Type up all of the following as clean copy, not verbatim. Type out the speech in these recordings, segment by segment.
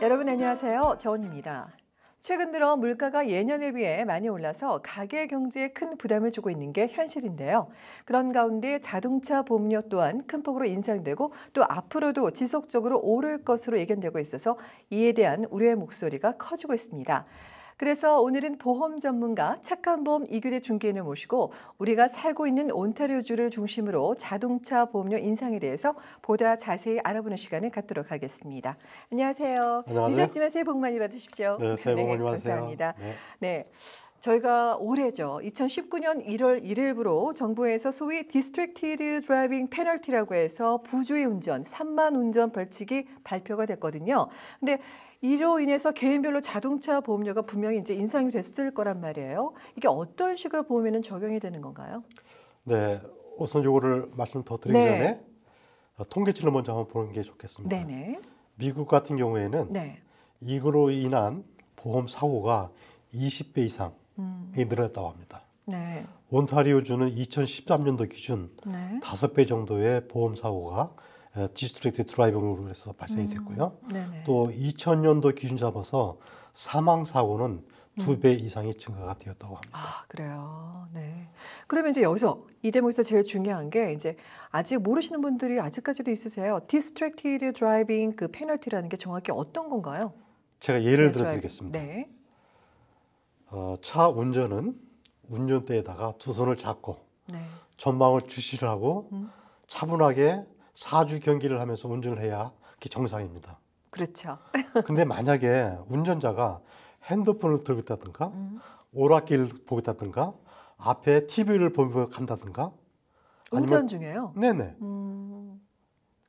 여러분 안녕하세요. 저은입니다. 최근 들어 물가가 예년에 비해 많이 올라서 가계 경제에 큰 부담을 주고 있는 게 현실인데요. 그런 가운데 자동차 보험료 또한 큰 폭으로 인상되고 또 앞으로도 지속적으로 오를 것으로 예견되고 있어서 이에 대한 우려의 목소리가 커지고 있습니다. 그래서 오늘은 보험 전문가 착한 보험 이규대 중개인을 모시고 우리가 살고 있는 온타리오주를 중심으로 자동차 보험료 인상에 대해서 보다 자세히 알아보는 시간을 갖도록 하겠습니다. 안녕하세요. 안녕하세요. 늦었지만 새해 복 많이 받으십시오. 네, 새해 복 많이 받으세요. 감사합니다. 네. 네. 저희가 올해죠. 2019년 1월 1일부로 정부에서 소위 Distracted Driving Penalty라고 해서 부주의 운전, 산만 운전 벌칙이 발표가 됐거든요. 근데 이로 인해서 개인별로 자동차 보험료가 분명히 이제 인상이 됐을 거란 말이에요. 이게 어떤 식으로 보험에는 적용이 되는 건가요? 네, 우선 요거를 말씀 더 드리기 네. 전에 통계치를 먼저 한번 보는 게 좋겠습니다. 네네. 미국 같은 경우에는 네. 이거로 인한 보험 사고가 20배 이상이 늘었다고 합니다. 네. 온타리오주는 2013년도 기준 네. 5배 정도의 보험 사고가 디스트랙트 드라이빙으로 해서 발생이 됐고요. 네네. 또 2000년도 기준 잡아서 사망 사고는 2배 이상이 증가가 되었다고 합니다. 아, 그래요. 네. 그러면 이제 여기서 이 대목에서 제일 중요한 게 이제 아직 모르시는 분들이 아직까지도 있으세요. Distracted Driving 그 페널티라는 게 정확히 어떤 건가요? 제가 예를 네, 들어 드라이빙. 드리겠습니다. 네. 차 운전은 운전대에다가 두 손을 잡고 네. 전방을 주시를 하고 차분하게 사주 경기를 하면서 운전을 해야 그게 정상입니다. 그렇죠. 근데 만약에 운전자가 핸드폰을 들고 있다든가 오락기를 보고 있다든가 앞에 TV를 보며 간다든가 운전 중에요? 네네 음.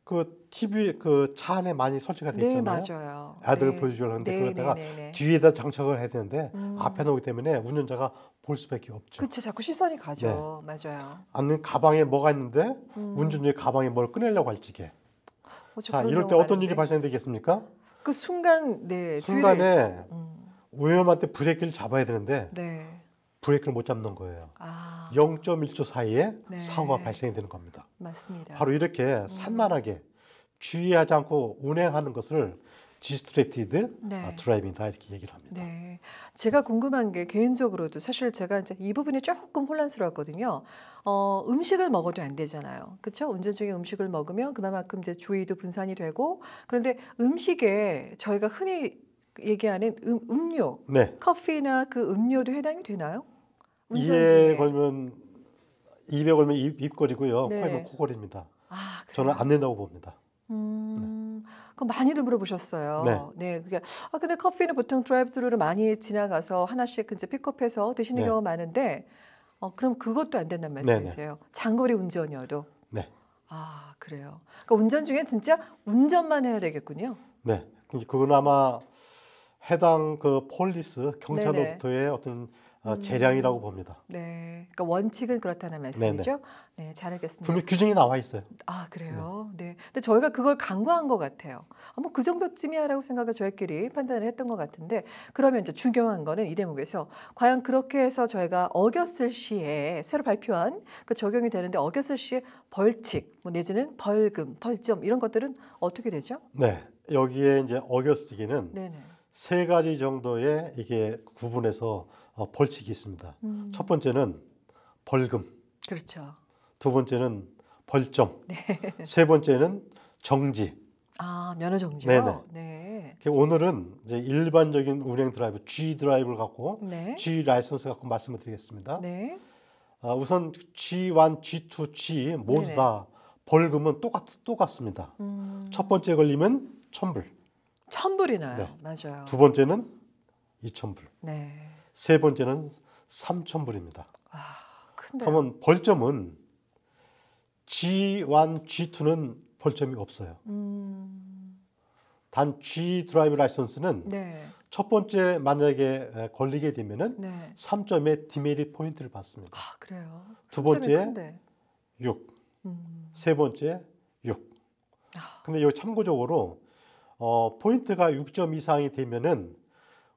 그 TV 그 차 안에 많이 설치가 돼 네, 있잖아요. 맞아요. 애들을 네. 보여주려고 하는데 네, 그거다가 네, 네, 네. 뒤에다 장착을 해야 되는데 앞에 놓기 때문에 운전자가 볼 수밖에 없죠. 그렇죠. 자꾸 시선이 가죠. 맞아요. 아니면 가방에 뭐가 있는데 운전자의 가방에 뭘 꺼내려고 할 적에 저 자 그런 이럴 때 경우 어떤 많은데. 일이 발생되겠습니까? 그 순간 네, 순간에 주의를 위험할 때 브레이크를 잡아야 되는데 네. 브레이크를 못 잡는 거예요. 아, 0.1초 사이에 네. 사고가 발생이 되는 겁니다. 맞습니다. 바로 이렇게 산만하게 주의하지 않고 운행하는 것을 디스트랙티드 네. 드라이빙이다 이렇게 얘기를 합니다. 네. 제가 궁금한 게 개인적으로도 사실 제가 이제 이 부분이 조금 혼란스러웠거든요. 음식을 먹어도 안 되잖아요. 그렇죠? 운전 중에 음식을 먹으면 그만큼 이제 주의도 분산이 되고 그런데 음식에 저희가 흔히 얘기하는 음료, 네. 커피나 그 음료도 해당이 되나요? 운전 이에 중에. 걸면 입에 걸면 입거리고요. 네. 코에 걸면 코걸입니다. 아, 그래요? 저는 안 된다고 봅니다. 그럼 많이들 물어보셨어요. 네, 그게 근데 커피는 보통 드라이브스루를 많이 지나가서 하나씩 이제 픽업해서 드시는 네. 경우가 많은데, 그럼 그것도 안 된다는 네, 말씀이세요? 장거리 운전이어도. 네. 아, 그래요. 그러니까 운전 중에 진짜 운전만 해야 되겠군요. 네. 그건 아마 해당 그 폴리스 경찰로부터의 어떤 재량이라고 봅니다. 네, 그러니까 원칙은 그렇다는 말씀이죠. 네, 잘 알겠습니다. 분명 규정이 나와 있어요. 아, 그래요? 네. 근데 저희가 그걸 간과한 것 같아요. 뭐 그 정도쯤이야라고 생각을 저희끼리 판단을 했던 것 같은데 그러면 이제 중요한 거는 이 대목에서 과연 그렇게 해서 저희가 어겼을 시에 새로 발표한 그 적용이 되는데 어겼을 시에 벌칙, 뭐 내지는 벌금, 벌점 이런 것들은 어떻게 되죠? 네. 여기에 이제 어겼으기는 네네. 세 가지 정도의 이게 구분해서 벌칙이 있습니다. 첫 번째는 벌금, 그렇죠. 두 번째는 벌점, 세 번째는 정지. 아, 면허 정지요? 네네. 네. 오늘은 이제 일반적인 운행 드라이브, G 드라이브를 갖고 네. G 라이선스 갖고 말씀을 드리겠습니다. 네. 우선 G1, G2, G 모두 네네. 다 벌금은 똑같습니다. 첫 번째 걸리면 1,000불, 1,000불이 나요. 네. 맞아요. 두 번째는 2,000불, 네. 세 번째는 3,000불입니다. 아, 큰데요. 그러면 벌점은 G1, G2는 벌점이 없어요. 단 G 드라이브 라이선스는 네. 첫 번째 만약에 걸리게 되면은 네. 3점의 디메리트 포인트를 받습니다. 아, 그래요. 두 3점이 번째 큰데. 6, 음. 세 번째 6. 아. 근데 여기 참고적으로 포인트가 6점 이상이 되면은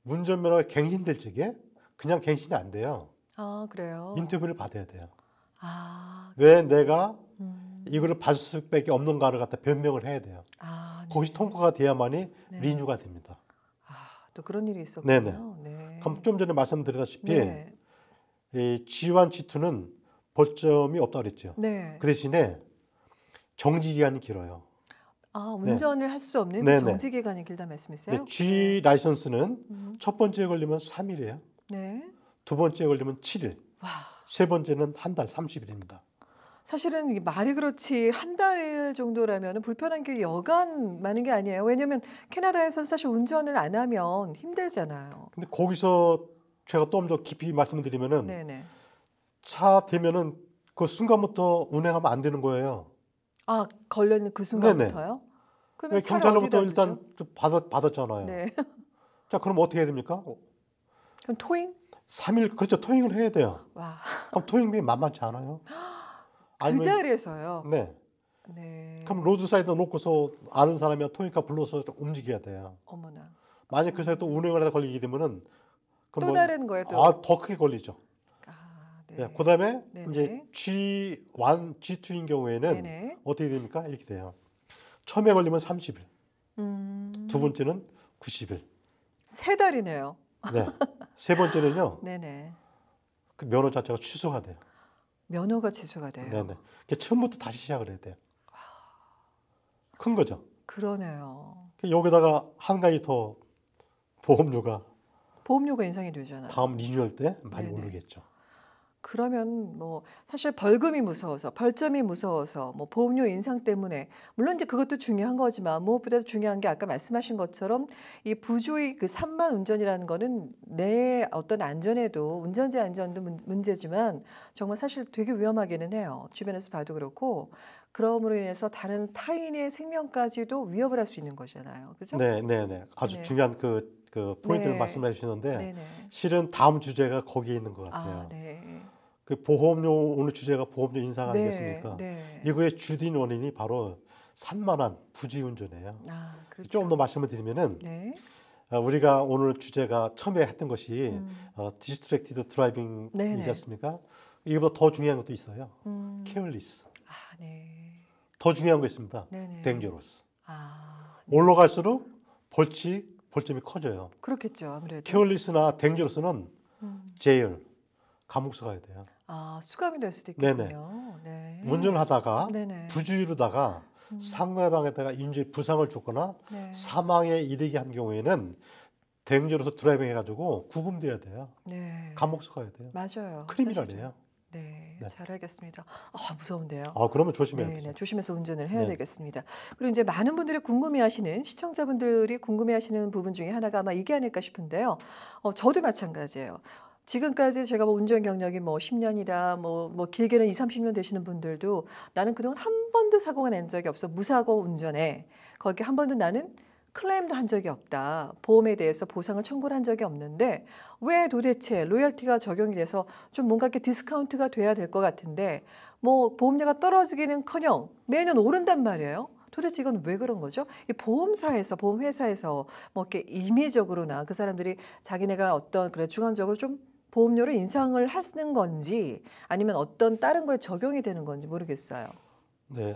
운전면허가 갱신될 적에 그냥 갱신이 안 돼요. 아, 그래요. 인터뷰를 받아야 돼요. 아, 왜 내가 음. 이거를 받을 수밖에 없는가를 갖다 변명을 해야 돼요. 아, 네. 거기서 통과가 돼야만이 네. 리뉴가 됩니다. 또 그런 일이 네네. 있었군요. 네. 그럼 좀 전에 말씀드렸다시피 네. 이 G1, G2는 벌점이 없다고 그랬죠. 네. 그 대신에 정지 기간이 길어요. 아, 네. 운전을 할 수 없는 그 네네. 정지 기간이 길다 말씀이세요? 근데 G 라이선스는 음. 첫 번째 걸리면 3일이에요. 네. 두 번째 걸리면 7일. 와. 세 번째는 한 달 30일입니다. 사실은 이게 말이 그렇지 한 달 정도라면 불편한 게 여간 많은 게 아니에요. 왜냐면 캐나다에서는 사실 운전을 안 하면 힘들잖아요. 근데 거기서 제가 좀 더 깊이 말씀드리면은 네네. 차 대면은 그 순간부터 운행하면 안 되는 거예요. 아, 걸렸는 그 순간부터요? 그러면 차를 경찰로부터 어디다 일단 두죠? 받았잖아요. 네. 자, 그럼 어떻게 해야 됩니까? 그럼 토잉? 3일, 그렇죠. 토잉을 해야 돼요. 와, 그럼 토잉비 만만치 않아요. 그 아니면, 자리에서요. 네. 네. 그럼 로드사이드 놓고서 아는 사람이 토잉카 불러서 좀 움직여야 돼요. 어머나. 만약 그 사이에 또 운행을 하다 걸리게 되면은, 또 다른 거예요, 또. 아, 더 크게 걸리죠. 아, 네. 네. 그 다음에 네네. 이제 G1, G2인 경우에는 네네. 어떻게 됩니까? 이렇게 돼요. 처음에 걸리면 30일, 두 음. 번째는 90일, 세 달이네요. 네. 세 번째는요, 네네. 그 면허 자체가 취소가 돼요. 면허가 취소가 돼요. 네네. 그러니까 처음부터 다시 시작을 해야 돼요. 큰 거죠. 그러네요. 여기다가 한 가지 더 보험료가 보험료가 인상이 되잖아요. 다음 리뉴얼 때 많이 네네. 오르겠죠. 그러면 뭐 사실 벌금이 무서워서 벌점이 무서워서 뭐 보험료 인상 때문에 물론 이제 그것도 중요한 거지만 무엇보다도 중요한 게 아까 말씀하신 것처럼 이 부주의 그 산만 운전이라는 거는 내 어떤 안전에도 운전자 안전도 문제지만 정말 사실 되게 위험하기는 해요. 주변에서 봐도 그렇고 그럼으로 인해서 다른 타인의 생명까지도 위협을 할 수 있는 거잖아요. 그죠? 네, 네, 네. 아주 네. 중요한 그 포인트를 네. 말씀해 주시는데 네네. 실은 다음 주제가 거기에 있는 것 아, 같아요. 네. 그 보험료 오늘 주제가 보험료 인상 네. 아니겠습니까? 네. 이거의 주된 원인이 바로 산만한 부지운전이에요. 아, 그렇죠. 조금 더 말씀을 드리면은 네. 우리가 오늘 주제가 처음에 했던 것이 음. 디스트랙티드 드라이빙이지 네네. 않습니까? 이거보다 더 중요한 것도 있어요. 음. 케어리스. 아, 네. 더 중요한 거 있습니다. 네네. 댕저러스. 아, 올라갈수록 벌점이 커져요. 그렇겠죠. 아무래도. 케어리스나 댕저러스는 제일 감옥서 가야 돼요. 아, 수감이 될 수도 네네. 있겠군요. 네. 운전을 하다가 네네. 부주의로다가 상대방에다가 인질 부상을 줬거나 네. 사망에 이르게 한 경우에는 댕저러스 드라이빙 해가지고 구금돼야 돼요. 네. 감옥서 가야 돼요. 맞아요. 크리미널이에요. 사실은. 네, 네. 잘 알겠습니다. 아, 무서운데요. 그러면 조심해야 네, 돼요. 네, 조심해서 운전을 해야 네. 되겠습니다. 그리고 이제 많은 분들이 궁금해하시는 시청자분들이 궁금해하시는 부분 중에 하나가 아마 이게 아닐까 싶은데요. 저도 마찬가지예요. 지금까지 제가 뭐 운전 경력이 뭐 10년이다, 뭐 길게는 20, 30년 되시는 분들도 나는 그동안 한 번도 사고가 난 적이 없어. 무사고 운전해. 거기 한 번도 나는 클레임도 한 적이 없다. 보험에 대해서 보상을 청구를 한 적이 없는데 왜 도대체 로열티가 적용이 돼서 좀 뭔가 이렇게 디스카운트가 돼야 될 것 같은데 뭐 보험료가 떨어지기는커녕 매년 오른단 말이에요. 도대체 이건 왜 그런 거죠? 이 보험사에서 보험회사에서 뭐 이렇게 임의적으로나 그 사람들이 자기네가 어떤 그래 주관적으로 좀 보험료를 인상을 하는 건지 아니면 어떤 다른 거에 적용이 되는 건지 모르겠어요. 네,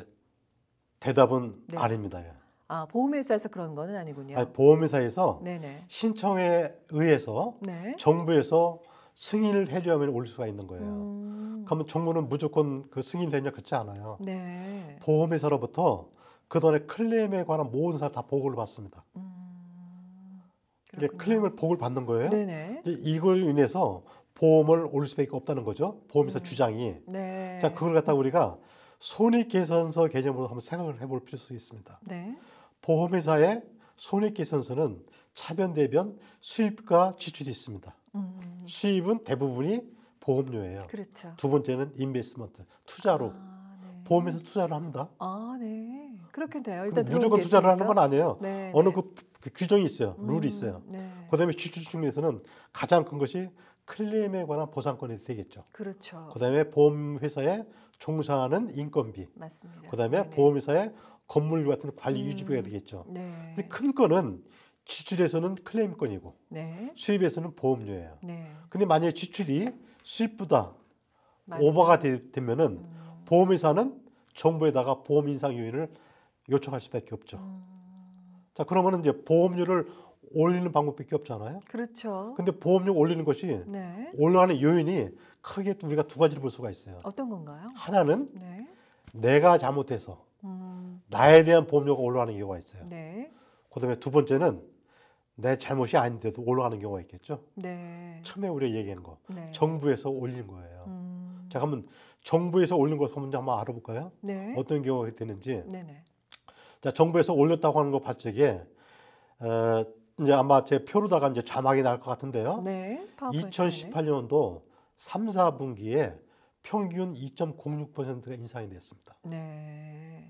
대답은 네. 아닙니다. 예. 아, 보험회사에서 그런 거는 아니군요. 아니, 보험회사에서 네네. 신청에 의해서 네. 정부에서 승인을 해줘야만 올 수가 있는 거예요. 음. 그러면 정부는 무조건 그 승인을 해냐 그렇지 않아요. 네. 보험회사로부터 그동안의 클레임에 관한 모든 사람 다 보고를 받습니다. 이게 그렇군요. 클레임을 보고를 받는 거예요. 네네. 이제 이걸 인해서 보험을 올릴 수밖에 없다는 거죠. 보험회사 주장이. 네. 자, 그걸 갖다 우리가 손익계산서 개념으로 한번 생각을 해볼 필요가 있습니다. 네. 보험회사의 손익계산서는 차변 대변 수입과 지출이 있습니다. 수입은 대부분이 보험료예요. 그렇죠. 두 번째는 인베스트먼트, 투자로. 아, 네. 보험에서 투자를 합니다. 아, 네. 그렇겠네요. 근데 일단 무조건 투자를 하는 건 아니에요. 네. 어느 네. 그 규정이 있어요. 룰이 있어요. 네. 그다음에 지출 중에서는 가장 큰 것이 클레임에 관한 보상권이 되겠죠. 그렇죠. 그다음에 보험회사에 종사하는 인건비. 맞습니다. 그다음에 네네. 보험회사의 건물 같은 관리 유지비가 되겠죠. 네. 근데 큰 거는 지출에서는 클레임권이고 네. 수입에서는 보험료예요. 네. 근데 만약에 지출이 수입보다 많이- 오버가 되면은 보험회사는 정부에다가 보험 인상 요인을 요청할 수밖에 없죠. 자, 그러면은 이제 보험료를 올리는 방법밖에 없잖아요. 그렇죠. 근데 보험료 올리는 것이 네. 올라가는 요인이 크게 우리가 두 가지를 볼 수가 있어요. 어떤 건가요? 하나는 네. 내가 잘못해서 음. 나에 대한 보험료가 올라가는 경우가 있어요. 네. 그다음에 두 번째는 내 잘못이 아닌데도 올라가는 경우가 있겠죠. 네. 처음에 우리가 얘기한 거, 네. 정부에서 올린 거예요. 음. 자, 그러면 정부에서 올린 걸 한번 알아볼까요? 네. 어떤 경우가 되는지. 네네. 자, 정부에서 올렸다고 하는 거 봤을 적에 이제 아마 제 표로다가 이제 자막이 날 것 같은데요. 네. 파워포인트. 2018년도 3, 4분기에 평균 2.06%가 인상이 됐습니다. 네.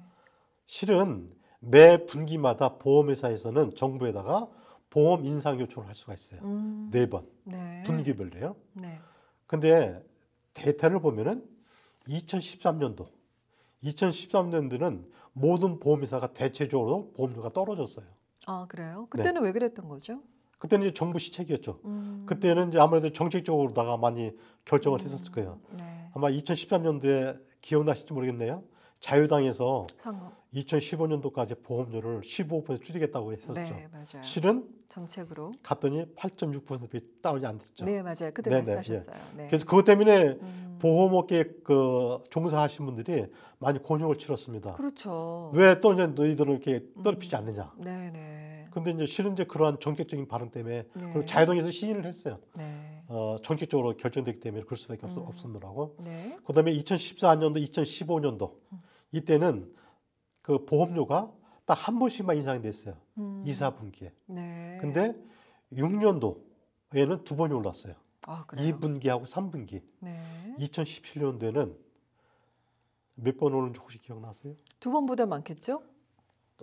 실은 매 분기마다 보험회사에서는 정부에다가 보험 인상 요청을 할 수가 있어요. 음. 4번, 네. 분기별로요. 네. 근데 데이터를 보면은 2013년도는 모든 보험회사가 대체적으로 보험료가 떨어졌어요. 아, 그래요? 네. 그때는 왜 그랬던 거죠? 그때는 이제 정부 시책이었죠. 음. 그때는 이제 아무래도 정책적으로다가 많이 결정을 했었을 거예요. 네. 아마 2013년도에 기억나실지 모르겠네요. 자유당에서 상업. 2015년도까지 보험료를 15% 줄이겠다고 했었죠. 네, 맞아요. 실은 정책으로. 갔더니 8.6% 다운이 안 됐죠. 네, 맞아요. 그때 네네, 말씀하셨어요. 네. 그래서 그것 때문에 음. 보험업계 그 종사하신 분들이 많이 곤욕을 치렀습니다. 그렇죠. 왜 또 이제 너희들은 이렇게 떨어지지 않느냐. 네, 네. 근데 이제 실은 이제 그러한 정책적인 발언 때문에 네. 그리고 자유당에서 시인을 했어요. 네. 정책적으로 결정되기 때문에 그럴 수밖에 없었느라고. 네. 그다음에 2014년도, 2015년도 이때는 그 보험료가 딱 한 번씩만 인상이 됐어요. 2, 4분기에. 네. 근데 6년도에는 두 번이 올랐어요. 아, 그래요? 2분기하고 3분기. 네. 2017년도에는 몇 번 오른지 혹시 기억나세요? 두 번보다 많겠죠?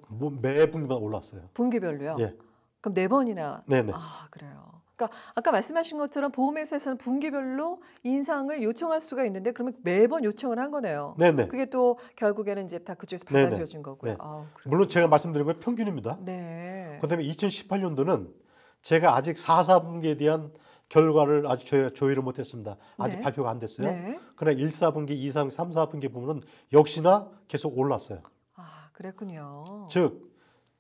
뭐 매 분기만 올랐어요. 분기별로요? 예. 그럼 네 번이나. 네네. 아, 그래요. 그러니까 아까 말씀하신 것처럼 보험회사에서는 분기별로 인상을 요청할 수가 있는데 그러면 매번 요청을 한 거네요. 네네. 그게 또 결국에는 이제 다 그쪽에서 네네. 받아들여진 거고요. 네. 아, 그래요. 물론 제가 말씀드린 건 평균입니다. 네. 그다음에 2018년도는 제가 아직 4, 4분기에 대한 결과를 아직 조회를 못했습니다. 아직 네. 발표가 안 됐어요. 네. 그러나 1, 4분기, 2, 3, 4분기 보면은 역시나 계속 올랐어요. 아, 그랬군요. 즉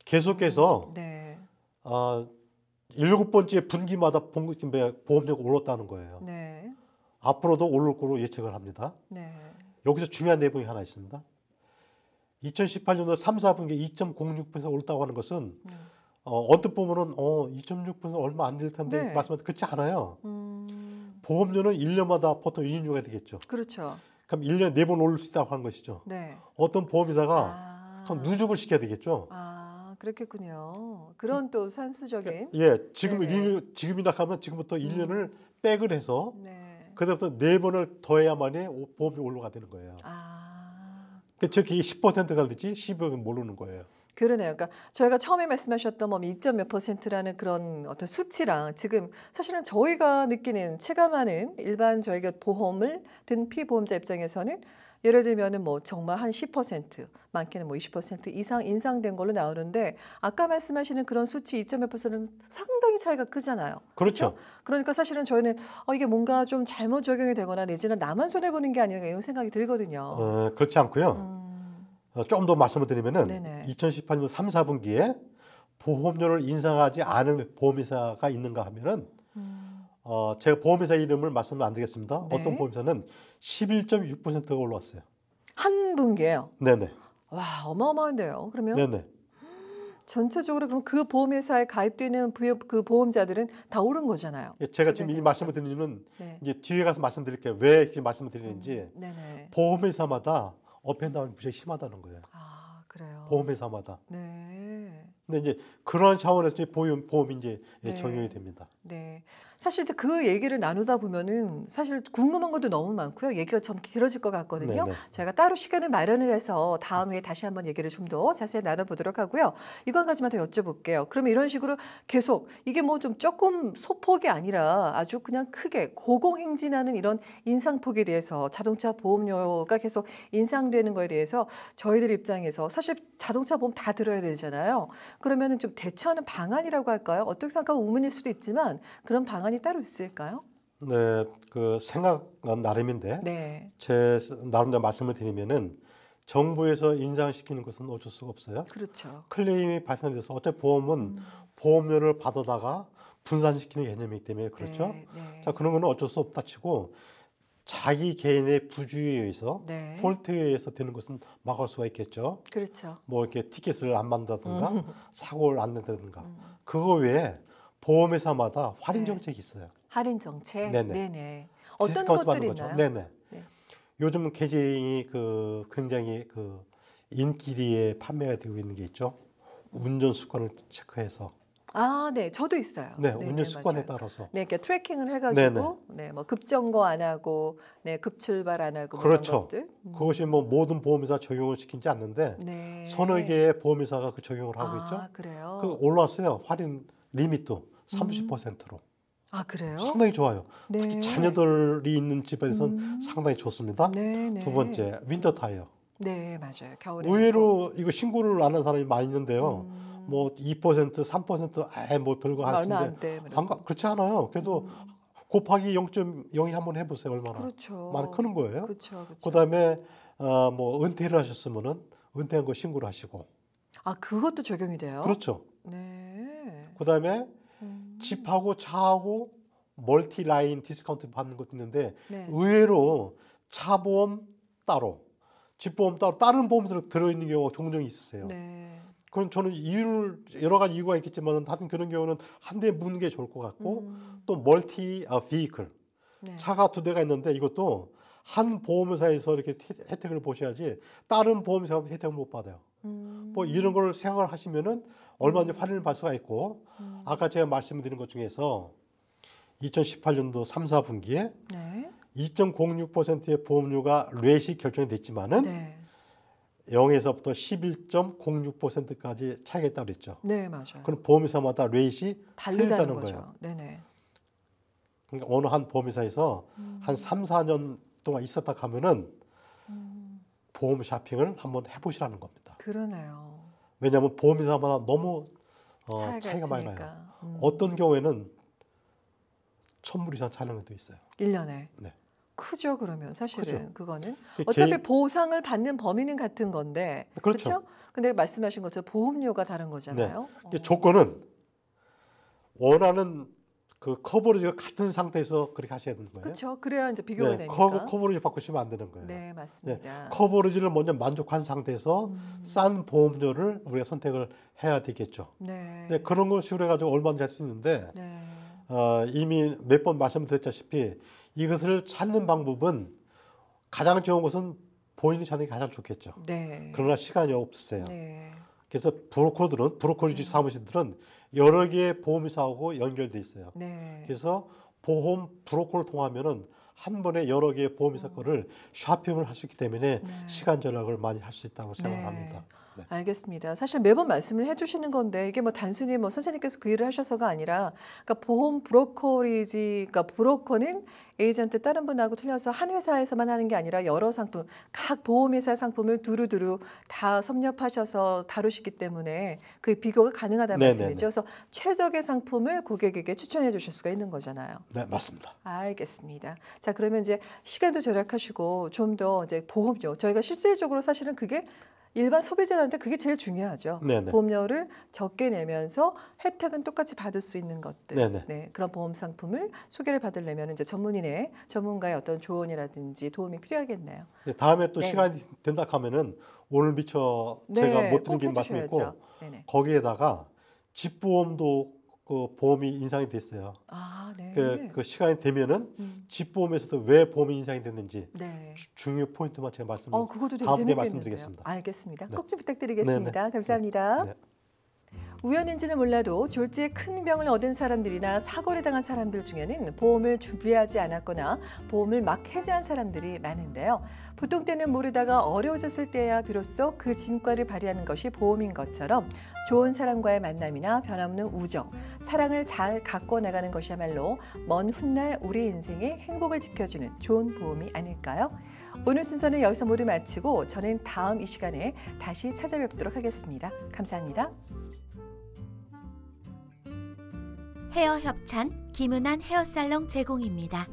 계속해서 네. 7번째 분기마다 보험료가 올랐다는 거예요. 네. 앞으로도 오를 거로 예측을 합니다. 네. 여기서 중요한 내용이 하나 있습니다. 2018년도 3, 4분기 2.06% 올랐다고 하는 것은 네. 언뜻 보면은 2.6% 얼마 안 될 텐데 네. 말씀하신 그렇지 않아요. 음. 보험료는 1년마다 보통 2인조가 되겠죠. 그렇죠. 그럼 1년에 4번 오를 수 있다고 하는 것이죠. 네. 어떤 보험회사가 아. 그럼 누적을 시켜야 되겠죠. 아, 그렇겠군요. 그런 또 산수적인. 예, 지금 네네. 지금이나 하면 지금부터 1년을 백을 해서 네. 그다음부터 4번을 더해야만이 보험료 올라가 되는 거예요. 아. 즉 이게 10%가 되지 10억은 모르는 거예요. 그러네요. 그러니까 저희가 처음에 말씀하셨던 뭐 2점 몇 %라는 그런 어떤 수치랑 지금 사실은 저희가 느끼는 체감하는 일반 저희가 보험을 든 피보험자 입장에서는 예를 들면은 뭐 정말 한 10% 많게는 뭐 20% 이상 인상된 걸로 나오는데 아까 말씀하시는 그런 수치 2점 몇 %는 상당히 차이가 크잖아요. 그렇죠. 그러니까 사실은 저희는 이게 뭔가 좀 잘못 적용이 되거나 내지는 나만 손해 보는 게 아닌가 이런 생각이 들거든요. 그렇지 않고요. 음. 좀 더 말씀을 드리면은 네네. 2018년 3, 4분기에 보험료를 인상하지 않은 보험회사가 있는가 하면은 제가 보험회사 이름을 말씀을 안 드리겠습니다. 네. 어떤 보험회사는 11.6%가 올랐어요. 한 분기예요. 네네. 와, 어마어마한데요. 그러면 네네. 전체적으로 그럼 그 보험회사에 가입되는 그 보험자들은 다 오른 거잖아요. 예, 제가 지금 이 기준이 말씀을 드리는 이유는 네. 이제 뒤에 가서 말씀드릴게요. 왜 이렇게 말씀을 드리는지 네네. 보험회사마다 업앤다운이 무지하게 심하다는 거예요. 아, 그래요. 보험회사마다. 네. 근데 이제 그런 차원에서 이제 보험이 이제 네. 적용이 됩니다. 네. 사실 이제 그 얘기를 나누다 보면은 사실 궁금한 것도 너무 많고요. 얘기가 좀 길어질 것 같거든요. 네네. 저희가 따로 시간을 마련을 해서 다음 회에 다시 한번 얘기를 좀 더 자세히 나눠보도록 하고요. 이거 한 가지만 더 여쭤볼게요. 그러면 이런 식으로 계속 이게 뭐 좀 조금 소폭이 아니라 아주 그냥 크게 고공행진하는 이런 인상폭에 대해서 자동차 보험료가 계속 인상되는 거에 대해서 저희들 입장에서 사실 자동차 보험 다 들어야 되잖아요. 그러면은 좀 대처하는 방안이라고 할까요? 어떻게 생각하면 우문일 수도 있지만 그런 방안이 따로 있을까요? 네, 그 생각은 나름인데 네. 제 나름대로 말씀을 드리면은 정부에서 인상시키는 것은 어쩔 수가 없어요. 그렇죠. 클레임이 발생돼서 어차피 보험은 보험료를 받아다가 분산시키는 개념이기 때문에 그렇죠. 네, 네. 자, 그런 거는 어쩔 수 없다 치고 자기 개인의 부주의에 의해서 네. 폴트에 의해서 되는 것은 막을 수가 있겠죠. 그렇죠. 뭐 이렇게 티켓을 안 만든다든가 사고를 안 낸다든가. 음. 그거 외에 보험회사마다 할인 네. 정책이 있어요. 할인 정책. 네네. 네네. 어떤 디스카운트 것들이 받는 거죠. 있나요? 네네. 네. 요즘 굉장히 굉장히 인기리에 판매가 되고 있는 게 있죠. 운전 습관을 체크해서. 아, 네. 저도 있어요. 네, 네, 운전 네, 습관에 맞아요. 따라서. 네, 이렇게 트래킹을 해가지고, 네네. 네, 뭐 급정거 안 하고, 네, 급출발 안 하고, 뭐 그렇죠. 이런 것들. 그것이 뭐 모든 보험회사 적용을 시키지 않는데 네. 서너 개의 보험회사가 그 적용을 하고 있죠. 아, 그래요? 그 올랐어요. 할인 리밋도 30%로. 아, 그래요? 상당히 좋아요. 네. 특히 자녀들이 있는 집에서는 음. 상당히 좋습니다. 네, 네. 두 번째, 윈터 타이어. 네, 맞아요. 겨울에. 의외로 이거 신고를 안 한 사람이 많이 있는데요. 음. 뭐 2%, 3% 아예 뭐 별거 얼마 하시는데 안 돼. 그렇지 않아요. 그래도 곱하기 0.02 한번 해보세요. 얼마나 그렇죠. 많이 크는 거예요. 그렇죠. 그렇죠. 그다음에 뭐 은퇴를 하셨으면은 은퇴한 거 신고를 하시고. 아, 그것도 적용이 돼요? 그렇죠. 네. 그다음에 음. 집하고 차하고 멀티 라인 디스카운트 받는 것도 있는데 네. 의외로 차 보험 따로, 집 보험 따로 다른 보험으로 들어있는 경우가 종종 있으세요. 네. 그럼 저는 여러 가지 이유가 있겠지만 하여튼 그런 경우는 한 대 묻는 게 좋을 것 같고 또 멀티 비클 네. 차가 두 대가 있는데 이것도 한 보험회사에서 이렇게 혜택을 보셔야지 다른 보험회사는 혜택을 못 받아요. 뭐 이런 걸 생각을 하시면은 얼마든지 할인을 받을 수가 있고 아까 제가 말씀드린 것 중에서 2018년도 3, 4분기에 네. 2.06%의 보험료가 렛이 결정이 됐지만은 네. 0에서부터 11.06%까지 차이가 있다고 그랬죠. 네, 맞아요. 그럼 보험회사마다 렛이 다르다는 틀리다는 거죠. 거예요. 네네. 그러니까 어느 한 보험회사에서 한 3, 4년 동안 있었다 가면은 보험 쇼핑을 한번 해보시라는 겁니다. 그러네요. 왜냐하면 보험회사마다 너무 차이가 많이 있으니까. 나요. 어떤 경우에는 1,000불 이상 차이는 것도 있어요. 1년에. 네. 크죠, 그러면 사실은 크죠. 그거는 그 어차피 개인- 보상을 받는 범위는 같은 건데 그렇죠. 그렇죠? 근데 말씀하신 것처럼 보험료가 다른 네. 거잖아요. 이게 조건은 원하는 그 커버리지가 같은 상태에서 그렇게 하셔야 되는 거예요. 그렇죠. 그래야 이제 비교가 네, 되니까. 커버리지 바꾸시면 안 되는 거예요. 네, 맞습니다. 커버리지를 먼저 만족한 상태에서 싼 보험료를 우리가 선택을 해야 되겠죠. 네. 네, 그런 걸 식으로 해가지고 얼마든지 할 수 있는데 네. 이미 몇 번 말씀드렸다시피 이것을 찾는 방법은 가장 좋은 것은 본인이 찾는 게 가장 좋겠죠. 네. 그러나 시간이 없으세요. 네. 그래서 브로커리지 사무실들은 여러 개의 보험회사하고 연결돼 있어요. 네. 그래서 보험 브로커를 통하면은 한 번에 여러 개의 보험회사 거를 쇼핑을 할 수 있기 때문에 네. 시간 절약을 많이 할 수 있다고 네. 생각합니다. 네. 알겠습니다. 사실 매번 말씀을 해주시는 건데 이게 뭐 단순히 뭐 선생님께서 그 일을 하셔서가 아니라 그러니까 보험 브로커리지, 그러니까 브로커는 에이전트 다른 분하고 틀려서 한 회사에서만 하는 게 아니라 여러 상품, 각 보험회사 상품을 두루두루 다 섭렵하셔서 다루시기 때문에 그 비교가 가능하다는 네네네. 말씀이죠. 그래서 최적의 상품을 고객에게 추천해 주실 수가 있는 거잖아요. 네, 맞습니다. 알겠습니다. 자, 그러면 이제 시간도 절약하시고 좀 더 이제 보험료, 저희가 실질적으로 사실은 그게 일반 소비자한테 그게 제일 중요하죠. 네네. 보험료를 적게 내면서 혜택은 똑같이 받을 수 있는 것들. 네네. 네, 그런 보험 상품을 소개를 받으려면 이제 전문가의 어떤 조언이라든지 도움이 필요하겠네요. 네, 다음에 또 네네. 시간이 된다 하면은 오늘 미처 제가 못 드린 게 말씀이 있고 해주셔야죠. 네네. 거기에다가 집보험도 그 보험이 인상이 됐어요. 아, 네. 그 시간이 되면은 음. 집보험에서도 왜 보험이 인상이 됐는지 네. 중요 포인트만 제가 그것도 되게 다음 주에 재밌겠는데요. 말씀드리겠습니다. 알겠습니다. 네. 꼭 좀 부탁드리겠습니다. 네네. 감사합니다. 네. 우연인지는 몰라도 졸지에 큰 병을 얻은 사람들이나 사고를 당한 사람들 중에는 보험을 준비하지 않았거나 보험을 막 해지한 사람들이 많은데요. 보통 때는 모르다가 어려워졌을 때야 비로소 그 진과를 발휘하는 것이 보험인 것처럼 좋은 사람과의 만남이나 변함없는 우정, 사랑을 잘 갖고 나가는 것이야말로 먼 훗날 우리 인생의 행복을 지켜주는 좋은 보험이 아닐까요? 오늘 순서는 여기서 모두 마치고 저는 다음 이 시간에 다시 찾아뵙도록 하겠습니다. 감사합니다. 헤어 협찬 김은한 헤어살롱 제공입니다.